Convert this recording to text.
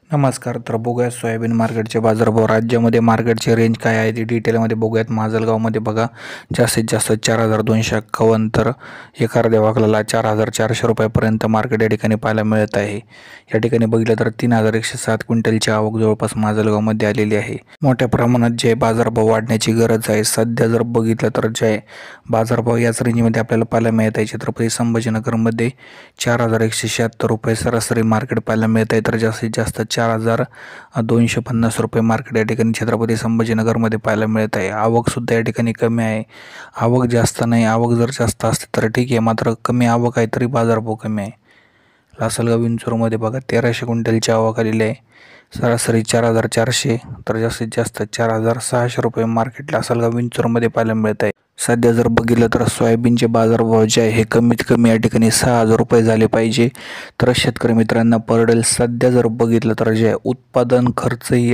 नमस्कार. तर बघूया सोयाबीन मार्केटचे बाजारभाव. राज्यामध्ये मार्केटची रेंज काय आहे ती डिटेलमध्ये बघूयात. माजलगावमध्ये बघा जास्तीत जास्त 4,251 तर एका अर्ध्या वाकलाला 4,400 रुपयापर्यंत मार्केट या ठिकाणी पाहायला मिळत आहे. या ठिकाणी बघितलं तर 3,107 क्विंटलची आवक जवळपास माजलगावमध्ये आलेली आहे. मोठ्या प्रमाणात जे बाजारभाव वाढण्याची गरज आहे. सध्या जर बघितलं तर जे बाजारभाव याच रेंजमध्ये आपल्याला पाहायला मिळत आहे. छत्रपती संभाजीनगरमध्ये 4,176 रुपये सरासरी मार्केट पाहायला मिळत आहे, तर जास्तीत जास्त 4,250 रुपये मार्केट या ठिकाणी छत्रपती संभाजीनगरमध्ये पाहायला मिळत आहे. आवकसुद्धा या ठिकाणी कमी आहे. आवक जास्त नाही. आवक जर जास्त असते तर ठीक आहे, मात्र कमी आवक आहे तरी बाजारभाव कमी आहे. लासलगाव विंचूरमध्ये बघा 1,300 क्विंटलची आवक आलेली आहे. सरासरी 4,400 तर जास्तीत जास्त 4,600 रुपये मार्केट लासलगाव विंचूरमध्ये पाहायला मिळत आहे. सध्या जर बघितलं तर सोयाबीनचे बाजारभाव जे आहे हे कमीत कमी या ठिकाणी 6,000 रुपये झाले पाहिजे तर शेतकरी मित्रांना परवडेल. सध्या जर बघितलं तर जे उत्पादन खर्चही